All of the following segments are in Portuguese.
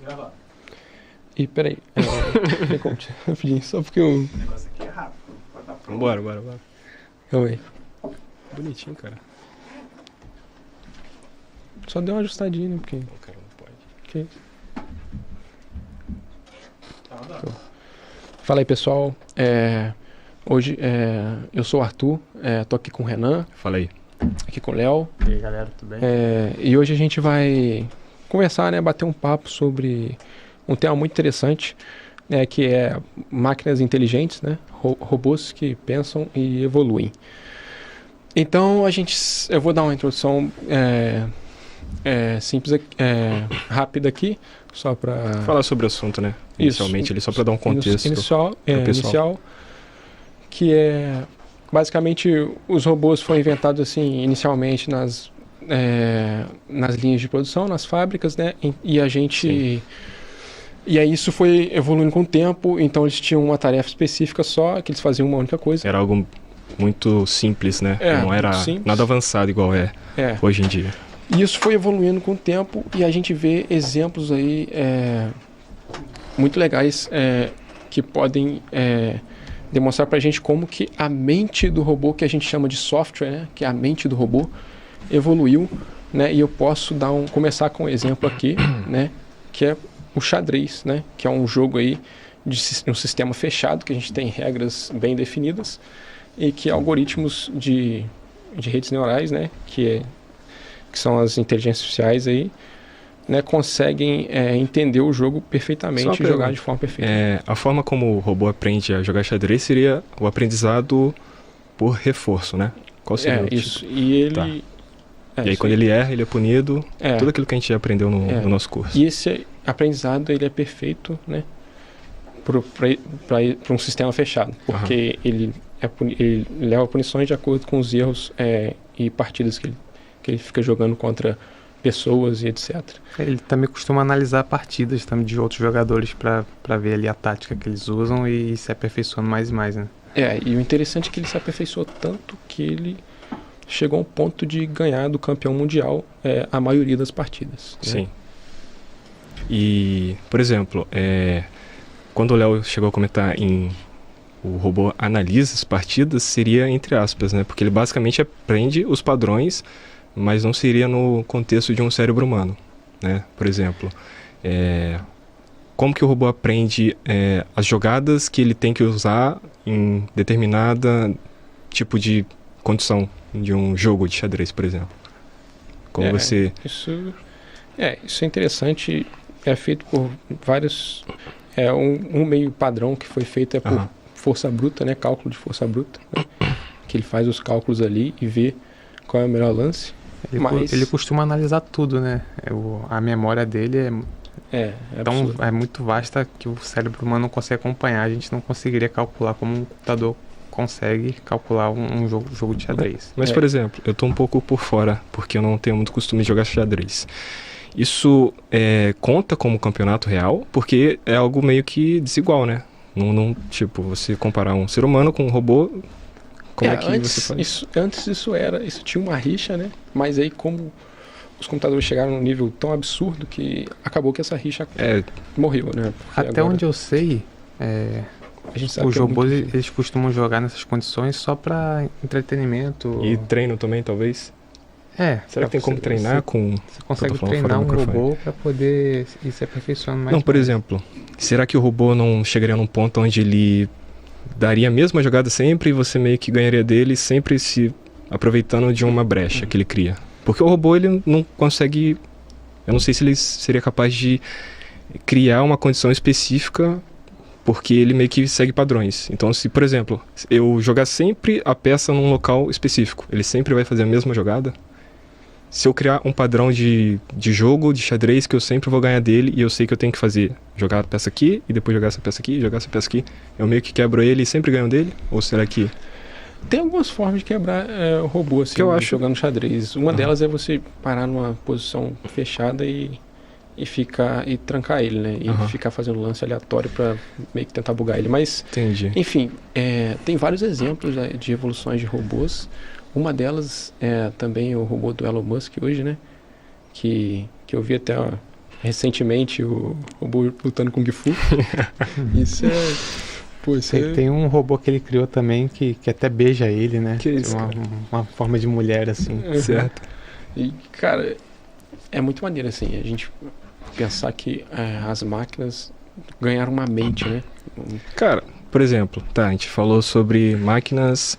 Gravar. E peraí, rapidinho, só porque eu... O negócio aqui é rápido. Pode dar pronto. Bora. Calma aí. Bonitinho, cara. Só deu uma ajustadinha, né? Porque... O cara não pode. que- Tá rodando. Fala aí, pessoal. Hoje eu sou o Arthur, tô aqui com o Renan, Fala aí. aqui com o Léo. E aí, galera, tudo bem? E hoje a gente vai conversar, né? Bater um papo sobre um tema muito interessante, que é máquinas inteligentes, né? Robôs que pensam e evoluem. Então eu vou dar uma introdução simples, rápida aqui, só para Falar sobre o assunto, né? Isso. Inicialmente, ali, só pra dar um contexto. inicial, pro pessoal. inicial, que é basicamente os robôs foram inventados assim inicialmente nas linhas de produção, nas fábricas, né? E a gente Sim. e aí isso foi evoluindo com o tempo. Então eles tinham uma tarefa específica só, que eles faziam uma única coisa. Era algo muito simples, né? Não era muito simples. nada avançado igual é hoje em dia. E isso foi evoluindo com o tempo e a gente vê exemplos aí muito legais que podem demonstrar pra gente como que a mente do robô, que a gente chama de software, né, que é a mente do robô, evoluiu, né, e eu posso começar com um exemplo aqui, né, que é o xadrez, né, que é um jogo aí de um sistema fechado, que a gente tem regras bem definidas e que algoritmos de redes neurais, né, que são as inteligências artificiais aí, né, conseguem entender o jogo perfeitamente e jogar de forma perfeita. A forma como o robô aprende a jogar xadrez seria o aprendizado por reforço, né? Qual seria o tipo? Isso. E ele... Tá. E aí quando ele erra, ele é punido. Tudo aquilo que a gente já aprendeu no nosso curso. E esse aprendizado, ele é perfeito, né, para um sistema fechado, porque ele leva punições de acordo com os erros e partidas que ele fica jogando contra pessoas e etc. Ele também costuma analisar partidas também de outros jogadores pra ver ali a tática que eles usam e se aperfeiçoando mais e mais, né? E o interessante é que ele se aperfeiçoou tanto que ele chegou ao ponto de ganhar do campeão mundial a maioria das partidas. Né? Sim. E, por exemplo, quando o Léo chegou a comentar o robô analisa as partidas, seria entre aspas, né? Porque ele basicamente aprende os padrões, mas não seria no contexto de um cérebro humano, né? Por exemplo, como que o robô aprende as jogadas que ele tem que usar em determinada tipo de condição de um jogo de xadrez, por exemplo? Como você... Isso é interessante. É feito por vários... um meio padrão que foi feito por força bruta, né? Cálculo de força bruta, né? Que ele faz os cálculos ali e vê qual é o melhor lance. Ele costuma analisar tudo, né? A memória dele é muito vasta que o cérebro humano não consegue acompanhar. A gente não conseguiria calcular como um computador consegue calcular um jogo de xadrez. Mas, por exemplo, eu tô um pouco por fora, porque eu não tenho muito costume de jogar xadrez. Isso conta como campeonato real? Porque é algo meio que desigual, né? Não, tipo, você comparar um ser humano com um robô... Como é que você faz? Antes isso tinha uma rixa, né? Mas aí como os computadores chegaram num nível tão absurdo que acabou que essa rixa morreu, né? Porque até onde eu sei, a gente sabe os que robôs eles costumam jogar nessas condições só para entretenimento. E treino também, talvez? Será que tem como treinar com... Você consegue treinar um robô para poder ir se aperfeiçoando mais? Não, por exemplo, será que o robô não chegaria num ponto onde ele daria a mesma jogada sempre e você meio que ganharia dele sempre se aproveitando de uma brecha que ele cria? Porque o robô, ele não consegue... Eu não sei se ele seria capaz de criar uma condição específica porque ele meio que segue padrões. Então, se, por exemplo, eu jogar sempre a peça num local específico, ele sempre vai fazer a mesma jogada? Se eu criar um padrão de jogo, de xadrez, que eu sempre vou ganhar dele e eu sei que eu tenho que jogar a peça aqui e depois jogar essa peça aqui, jogar essa peça aqui, eu meio que quebro ele e sempre ganho dele? Ou será que... Tem algumas formas de quebrar o robô, assim, que eu acho... jogando xadrez. Uma delas é você parar numa posição fechada e trancar ele, né? E ficar fazendo lance aleatório pra meio que tentar bugar ele. Mas, entendi. Enfim, tem vários exemplos de evoluções de robôs. Uma delas é também o robô do Elon Musk hoje, né? Que eu vi até recentemente o robô lutando com o Kung Fu. Isso é... Pô, isso tem um robô que ele criou também que até beija ele, né? Que isso, uma forma de mulher, assim. Certo. E, cara, é muito maneiro, assim, a gente pensar que as máquinas ganharam uma mente, né? Cara, por exemplo, a gente falou sobre máquinas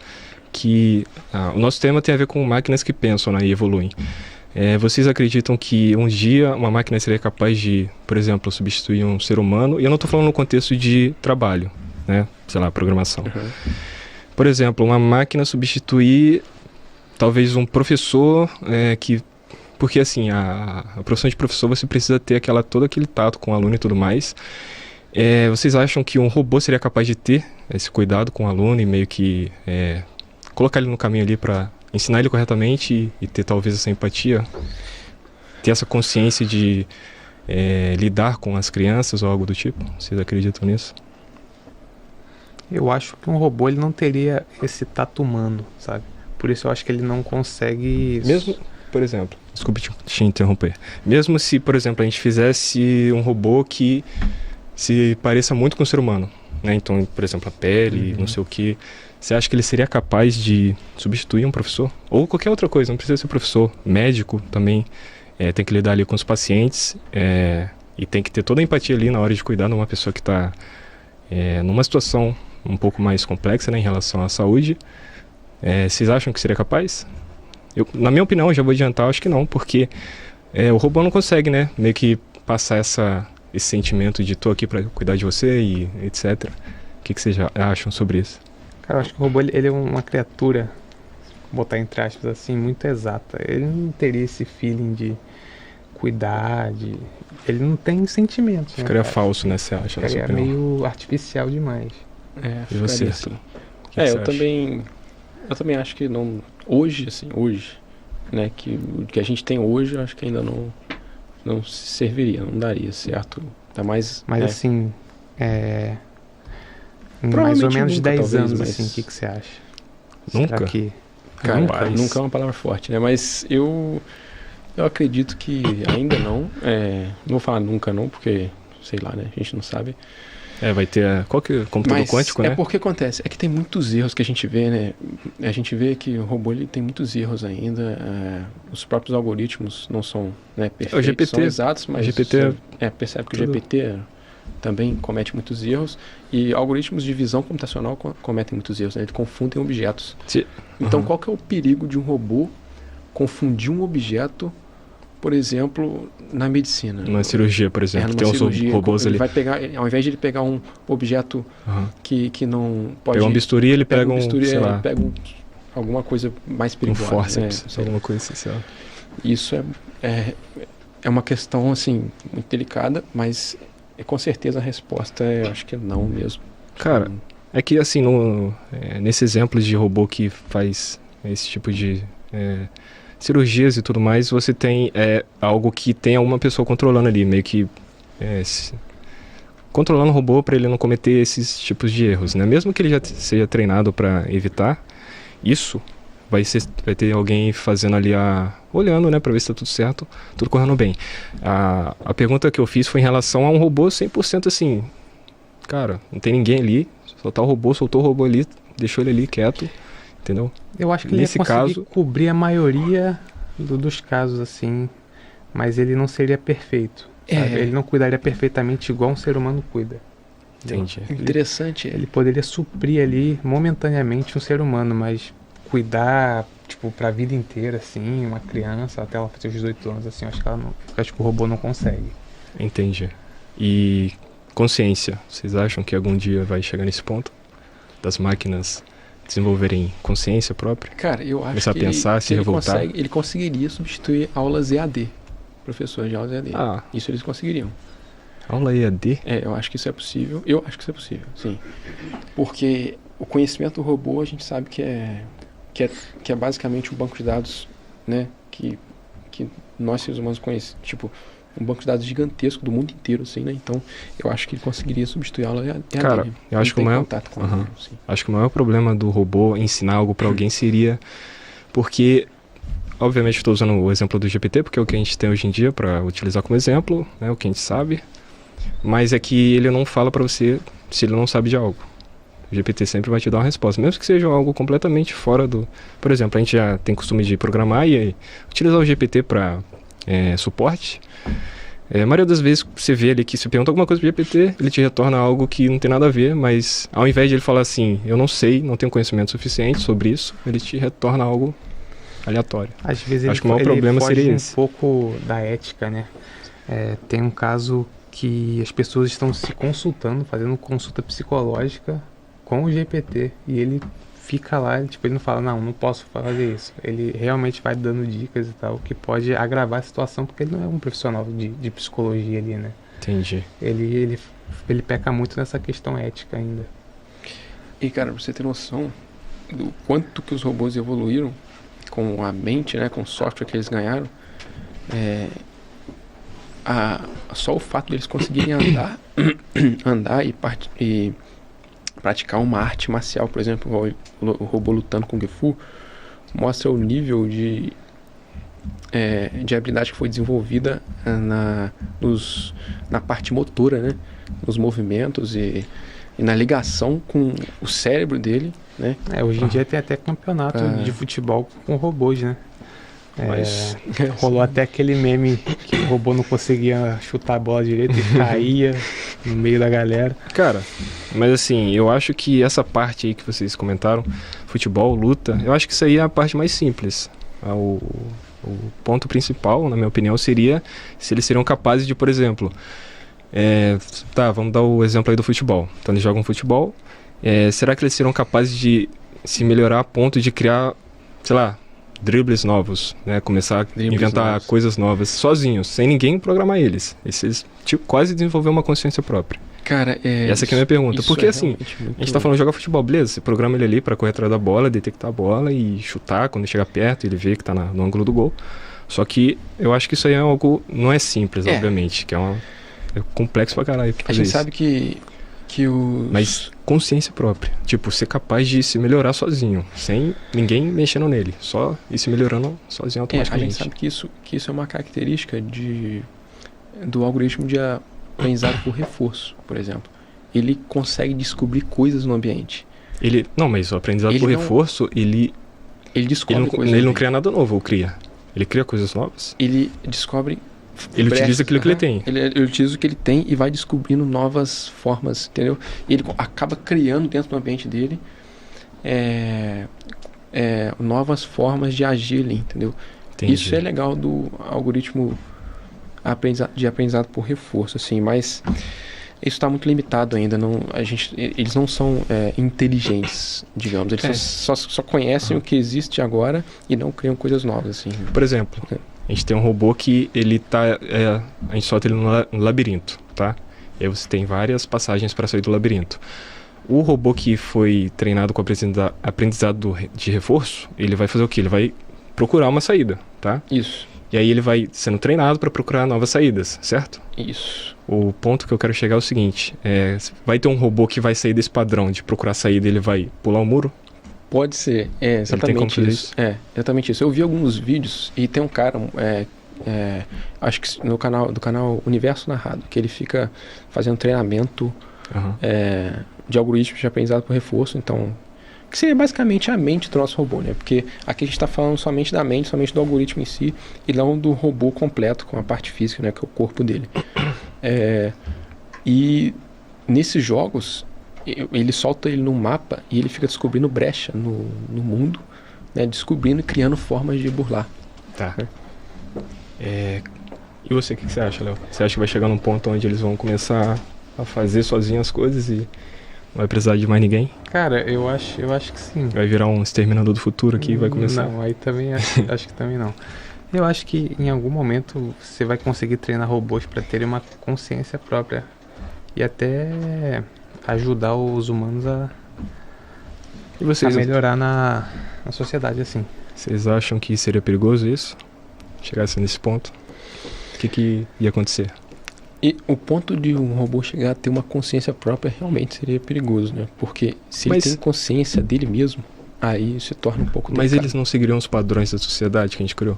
que... o nosso tema tem a ver com máquinas que pensam, né, e evoluem. Vocês acreditam que um dia uma máquina seria capaz de, por exemplo, substituir um ser humano? E eu não estou falando no contexto de trabalho, né? Sei lá, programação. Uhum. Por exemplo, uma máquina substituir talvez um professor porque assim, a profissão de professor você precisa ter todo aquele tato com o aluno e tudo mais. Vocês acham que um robô seria capaz de ter esse cuidado com o aluno e meio que colocar ele no caminho ali para ensinar ele corretamente e ter talvez essa empatia? Ter essa consciência de lidar com as crianças ou algo do tipo? Vocês acreditam nisso? Eu acho que um robô ele não teria esse tato humano, sabe? Por isso eu acho que ele não consegue... Mesmo, por exemplo, desculpe te interromper. Mesmo se, por exemplo, a gente fizesse um robô que se pareça muito com o ser humano, né? Então, por exemplo, a pele, não sei o que. Você acha que ele seria capaz de substituir um professor? Ou qualquer outra coisa, não precisa ser professor. Médico também tem que lidar ali com os pacientes e tem que ter toda a empatia ali na hora de cuidar de uma pessoa que está numa situação um pouco mais complexa, né, em relação à saúde. Vocês acham que seria capaz? Na minha opinião, eu já vou adiantar, acho que não, porque o robô não consegue, né, meio que passar esse sentimento de tô aqui para cuidar de você e etc. O que vocês acham sobre isso? Cara, eu acho que o robô ele é uma criatura, vou botar entre aspas assim, muito exata. Ele não teria esse feeling de cuidar, ele não tem sentimentos. Ficaria falso, né, você acha? É meio artificial demais. E você? Assim. Eu também acho que não... Hoje, né, que o que a gente tem hoje, eu acho que ainda não serviria, não daria certo. Tá mais... Mas assim, em mais ou menos 10 anos, mas... assim, o que você acha? Nunca? Será que... Cara, nunca é uma palavra forte, né? Mas eu acredito que ainda não. Não vou falar nunca não, porque, sei lá, né? A gente não sabe. Vai ter computador quântico, né? Porque acontece, que tem muitos erros que a gente vê, né? A gente vê que o robô ele tem muitos erros ainda. Os próprios algoritmos não são, né, perfeitos, o GPT, são exatos, mas o GPT percebe que o GPT também comete muitos erros. E algoritmos de visão computacional cometem muitos erros, né? Eles confundem objetos. Então, qual que é o perigo de um robô confundir um objeto, por exemplo, na medicina? Numa cirurgia, por exemplo, tem uns robôs ali. Vai pegar, ao invés de ele pegar um objeto que não pode... Pega um bisturi, ele pega sei lá. Pega alguma coisa mais perigosa. Forceps, alguma coisa essencial. Isso é uma questão, assim, muito delicada, mas com certeza a resposta acho que não mesmo. Cara, é que assim, nesse exemplo de robô que faz esse tipo de cirurgias e tudo mais, você tem algo que tem alguma pessoa controlando ali, meio que controlando o robô para ele não cometer esses tipos de erros, né? Mesmo que ele já seja treinado para evitar isso, vai ter alguém fazendo ali olhando, né, para ver se está tudo certo, tudo correndo bem. A pergunta que eu fiz foi em relação a um robô 100% assim, cara, não tem ninguém ali, soltou o robô ali, deixou ele ali quieto, entendeu? Eu acho que nesse ele ia conseguir caso cobrir a maioria dos casos assim, mas ele não seria perfeito. Ele não cuidaria perfeitamente igual um ser humano cuida. Entendi. Interessante. Ele poderia suprir ali momentaneamente um ser humano, mas cuidar, tipo, pra vida inteira, assim, uma criança até ela fazer os 18 anos, assim, acho que o robô não consegue. Entendi. E consciência, vocês acham que algum dia vai chegar nesse ponto? Das máquinas desenvolverem consciência própria? Cara, eu acho começar a pensar, se revoltar. Ele conseguiria substituir aulas EAD, professores de aulas EAD. Isso eles conseguiriam. Aula EAD? Eu acho que isso é possível. Eu acho que isso é possível, sim. Porque o conhecimento do robô a gente sabe que é basicamente um banco de dados, né, que nós seres humanos conhecemos, tipo, um banco de dados gigantesco do mundo inteiro, assim, né? Então, eu acho que ele conseguiria substituir a aula EAD. Cara, eu acho que acho que o maior problema do robô ensinar algo para alguém seria porque obviamente estou usando o exemplo do GPT, porque é o que a gente tem hoje em dia para utilizar como exemplo, né, o que a gente sabe, mas é que ele não fala para você se ele não sabe de algo. O GPT sempre vai te dar uma resposta, mesmo que seja algo completamente fora do... Por exemplo, a gente já tem costume de programar e utilizar o GPT para suporte. A maioria das vezes você vê ali que se pergunta alguma coisa pro GPT, ele te retorna algo que não tem nada a ver, mas ao invés de ele falar assim, eu não sei, não tenho conhecimento suficiente sobre isso, ele te retorna algo aleatório. Às vezes acho que o maior problema seria um esse. pouco da ética, né? Tem um caso que as pessoas estão se consultando, fazendo consulta psicológica com o GPT, e ele fica lá, tipo, ele não fala, não posso fazer isso. Ele realmente vai dando dicas e tal, que pode agravar a situação, porque ele não é um profissional de psicologia ali, né? Entendi. Ele peca muito nessa questão ética ainda. E, cara, pra você ter noção do quanto que os robôs evoluíram com a mente, né, com o software que eles ganharam, só o fato de eles conseguirem andar e praticar uma arte marcial, por exemplo, o robô lutando com o Gifu, mostra o nível de habilidade que foi desenvolvida na parte motora, né? Nos movimentos e na ligação com o cérebro dele, né? Hoje em dia tem até campeonato de futebol com robôs, né? Rolou até aquele meme que o robô não conseguia chutar a bola direito e caía no meio da galera. Cara, mas assim, eu acho que essa parte aí que vocês comentaram, futebol, luta, eu acho que isso aí é a parte mais simples. O ponto principal, na minha opinião, seria se eles seriam capazes de, por exemplo, vamos dar o exemplo aí do futebol. Então eles jogam futebol, será que eles seriam capazes de se melhorar a ponto de criar, sei lá, dribles novos, né? Começar a inventar coisas novas sozinhos, sem ninguém programar eles. Eles quase desenvolver uma consciência própria. Cara, essa aqui é a minha pergunta. Porque assim, a gente tá falando de jogar futebol, beleza? Você programa ele ali pra correr atrás da bola, detectar a bola e chutar quando chega perto, ele vê que tá no ângulo do gol. Só que eu acho que isso aí é algo, não é simples, obviamente, que é complexo pra caralho. A gente sabe que Mas consciência própria. Tipo, ser capaz de se melhorar sozinho, sem ninguém mexendo nele. Só ir se melhorando sozinho automaticamente. A gente sabe que isso é uma característica do algoritmo de aprendizado por reforço, por exemplo. Ele consegue descobrir coisas no ambiente. Mas o aprendizado por reforço, ele descobre coisas. Ele não cria nada novo, ou cria? Ele cria coisas novas? Ele descobre... Ele utiliza aquilo que ele tem. Ele utiliza o que ele tem e vai descobrindo novas formas, entendeu? E ele acaba criando dentro do ambiente dele novas formas de agir ali, entendeu? Entendi. Isso é legal do algoritmo de aprendizado por reforço, assim, mas isso está muito limitado ainda. Eles não são inteligentes, digamos. Eles só conhecem o que existe agora e não criam coisas novas, assim. Por exemplo... A gente tem um robô que ele tá... a gente solta ele no labirinto, tá? E aí você tem várias passagens para sair do labirinto. O robô que foi treinado com aprendizado de reforço, ele vai fazer o quê? Ele vai procurar uma saída, tá? Isso. E aí ele vai sendo treinado para procurar novas saídas, certo? Isso. O ponto que eu quero chegar é o seguinte. Vai ter um robô que vai sair desse padrão de procurar saída e ele vai pular o muro? Pode ser, exatamente isso. Exatamente isso. Eu vi alguns vídeos e tem um cara, acho que do canal Universo Narrado, que ele fica fazendo treinamento de algoritmos de aprendizado por reforço, então, que seria basicamente a mente do nosso robô, né? Porque aqui a gente está falando somente da mente, somente do algoritmo em si, e não do robô completo com a parte física, né? Que é o corpo dele. E nesses jogos... ele solta ele no mapa e ele fica descobrindo brecha no mundo, né? Descobrindo e criando formas de burlar. Tá. E você, o que você acha, Léo? Você acha que vai chegar num ponto onde eles vão começar a fazer sozinho as coisas e não vai precisar de mais ninguém? Cara, eu acho que sim. Vai virar um exterminador do futuro aqui e vai começar? Não, aí também acho que também não. Eu acho que em algum momento você vai conseguir treinar robôs para terem uma consciência própria e até ajudar os humanos a melhorar na sociedade, assim. Vocês acham que seria perigoso isso? Chegasse nesse ponto? O que ia acontecer? E o ponto de um robô chegar a ter uma consciência própria realmente seria perigoso, né? Porque se ele tem consciência dele mesmo, aí se torna um pouco Mas delicado. eles não seguiriam os padrões da sociedade que a gente criou?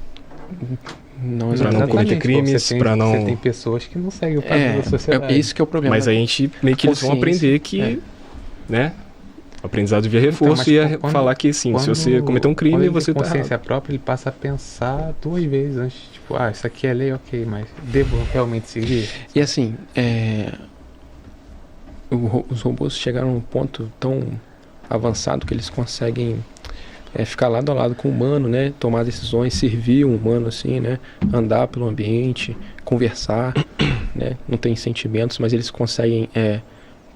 Não Pra não cometer crimes, pra não... Você tem pessoas que não seguem o padrão da sociedade. É isso que é o problema. Mas aí a gente meio que eles vão aprender que, né? O aprendizado via reforço mas ia quando- falar que sim, se você cometer um quando crime, ele você tem tá consciência errado. própria, ele passa a pensar 2 vezes antes. Tipo, isso aqui é lei, ok, mas devo realmente seguir? E assim, os robôs chegaram a um ponto tão avançado que eles conseguem ficar lado a lado com o humano, né? Tomar decisões, servir um humano assim, né? Andar pelo ambiente, conversar, né? Não tem sentimentos, mas eles conseguem,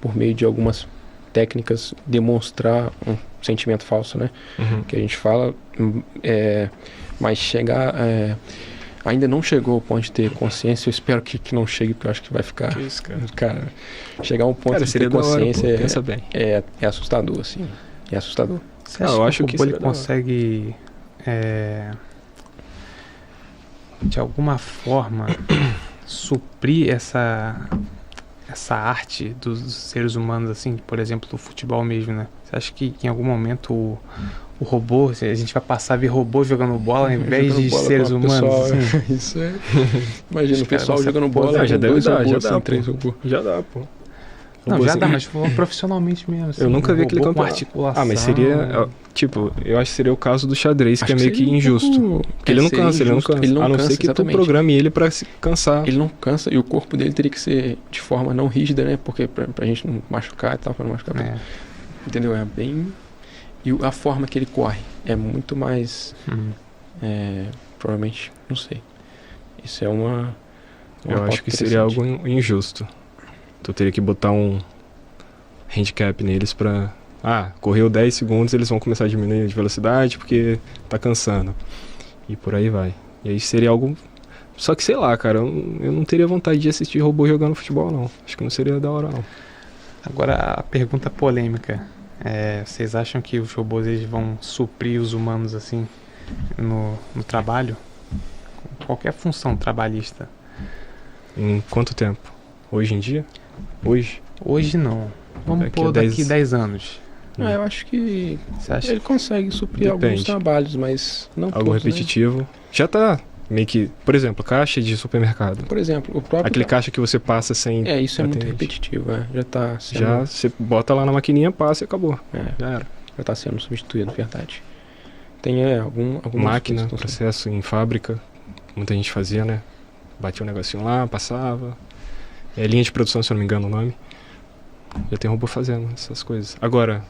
por meio de algumas técnicas, demonstrar um sentimento falso, né? Uhum. Que a gente fala, mas chegar... ainda não chegou ao ponto de ter consciência. Eu espero que não chegue, porque eu acho que vai ficar... Que isso, cara. Cara, chegar a um ponto Cara, de seria ter da hora, consciência pô, pensa bem. é assustador, assim. É assustador. Você eu acha acho que que o robô ele seria da hora. consegue, de alguma forma, suprir essa arte dos seres humanos, assim, por exemplo, do futebol mesmo, né? Você acha que em algum momento o robô, a gente vai passar a ver robô jogando bola ao invés Jogando de bola seres com o humanos? pessoal, assim? Isso é... Imagina Os o pessoal caras jogando vão se bola já com deve 2 dar, robôs, já assim, dá, 3 pô. robôs. Já dá, pô. Não, Robô já assim- dá, mas falando profissionalmente mesmo. Assim, Eu nunca vi aquele robô com campeonato. articulação. Ah, mas seria... Tipo, eu acho que seria o caso do xadrez, que Acho é meio que seria um injusto. pouco- Porque ele não seria cansa, ele não injusto. cansa. Ele não a não cansa, ser que exatamente. tu programe ele pra se cansar. Ele não cansa e o corpo dele teria que ser de forma não rígida, né? Porque pra gente não machucar e tal, pra não machucar. É. Entendeu? É bem... E a forma que ele corre é muito mais... provavelmente, não sei. Isso é uma Eu pauta acho que seria interessante. algo injusto. Tu teria que botar um handicap neles pra... correu 10 segundos, eles vão começar a diminuir de velocidade porque tá cansando. E por aí vai. E aí seria algo... Só que sei lá, cara, eu não teria vontade de assistir robô jogando futebol, não. Acho que não seria da hora, não. Agora a pergunta polêmica. Vocês acham que os robôs eles vão suprir os humanos assim no trabalho? Qualquer função trabalhista. Em quanto tempo? Hoje em dia? Hoje? Hoje não. Vamos Daqui a pôr daqui 10 anos. Eu acho que Você acha ele consegue suprir Depende. alguns trabalhos, mas não Algo todos, né? repetitivo. Já tá meio que... Por exemplo, caixa de supermercado. Por exemplo, o próprio... Aquele caixa que você passa sem... isso é muito atendente. repetitivo, já tá sendo... Já você bota lá na maquininha, passa e acabou. Já era. já tá sendo substituído, verdade. Tem algumas Máquina, coisas que estão processo em fábrica. Muita gente fazia, né? Batia um negocinho lá, passava. É linha de produção, se eu não me engano o nome. Já tem robô fazendo essas coisas. Agora,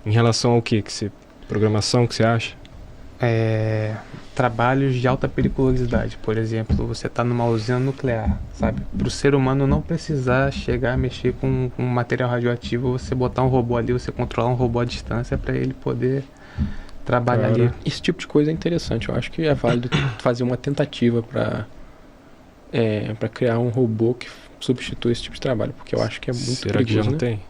em relação ao que você... Programação, o que você acha? trabalhos de alta periculosidade, por exemplo, você está numa usina nuclear, sabe? Para o ser humano não precisar chegar a mexer com um material radioativo, você botar um robô ali, você controlar um robô à distância para ele poder trabalhar ali. Esse tipo de coisa é interessante. Eu acho que é válido fazer uma tentativa para criar um robô que substitua esse tipo de trabalho, porque eu acho que é muito Será que já perigoso, não né? tem?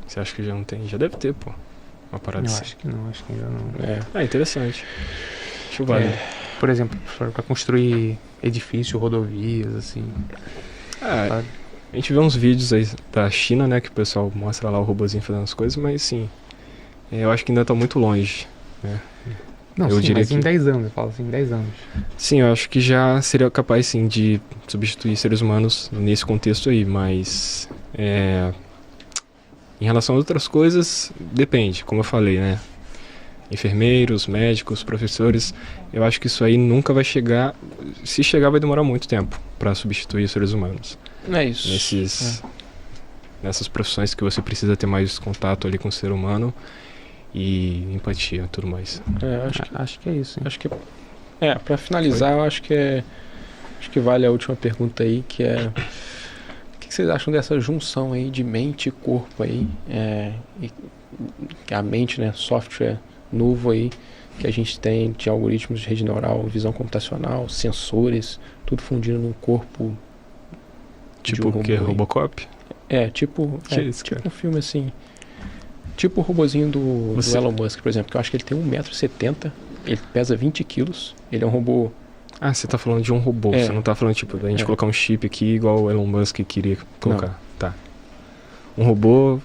Você acha que já não tem? Já deve ter, pô. Uma parada Eu assim. acho que ainda não. Interessante. Acho válido. Por exemplo, para construir edifícios, rodovias, assim. A gente vê uns vídeos aí da China, né, que o pessoal mostra lá o robozinho fazendo as coisas, mas sim, eu acho que ainda tá muito longe, né? Não, Eu sim, diria mas em que- 10 anos, eu falo assim, em 10 anos. Sim, eu acho que já seria capaz, sim, de substituir seres humanos nesse contexto aí, mas em relação a outras coisas, depende, como eu falei, né? Enfermeiros, médicos, professores, eu acho que isso aí nunca vai chegar, se chegar vai demorar muito tempo para substituir os seres humanos. É isso. Nessas profissões que você precisa ter mais contato ali com o ser humano e empatia e tudo mais. Acho que é isso. Hein? Acho que para finalizar, eu acho que vale a última pergunta aí, que é: o que vocês acham dessa junção aí de mente e corpo aí? E a mente, né, software novo aí que a gente tem de algoritmos de rede neural, visão computacional, sensores, tudo fundindo num corpo. Tipo o que? robô aí. Robocop? Tipo isso, cara? um filme assim. Tipo o robozinho do Você- Elon Musk, por exemplo, que eu acho que ele tem 1,70 m, ele pesa 20 quilos, ele é um robô. Ah, você tá falando de um robô, você não tá falando tipo da gente colocar um chip aqui igual o Elon Musk queria colocar. Não. Tá. Um robô...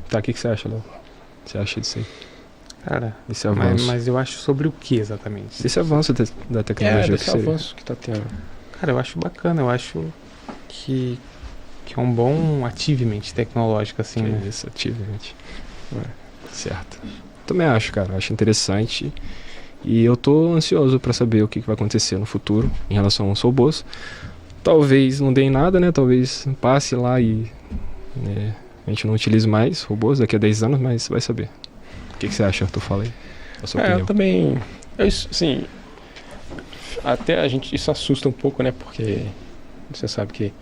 Tá, o que você acha, Léo? você acha disso aí? Cara, Esse avanço. mas eu acho sobre o que exatamente? Esse avanço da tecnologia. Desse avanço que tá tendo. Cara, eu acho bacana, eu acho que é um bom achievement tecnológico, assim, né? Isso, ativamente. Certo. Também acho, cara. Acho interessante. E eu tô ansioso pra saber o que vai acontecer no futuro em relação aos robôs. Talvez não dê em nada, né? Talvez passe lá e a gente não utilize mais robôs daqui a 10 anos, mas vai saber. O que você acha, Arthur? Fala aí. A sua opinião. Eu também. Assim, até isso assusta um pouco, né? Porque você sabe que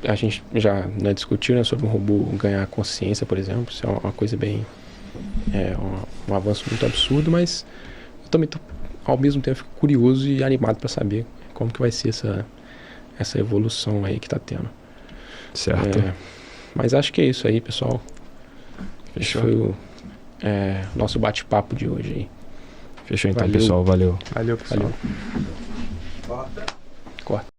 a gente já discutiu, né, sobre um robô ganhar consciência, por exemplo. Isso é uma coisa bem. Um avanço muito absurdo, mas eu também ao mesmo tempo fico curioso e animado para saber como que vai ser essa evolução aí que tá tendo. Certo. Mas acho que é isso aí, pessoal. Esse foi o nosso bate-papo de hoje aí. Fechou então, Valeu. pessoal. Valeu. Valeu, pessoal. Corta.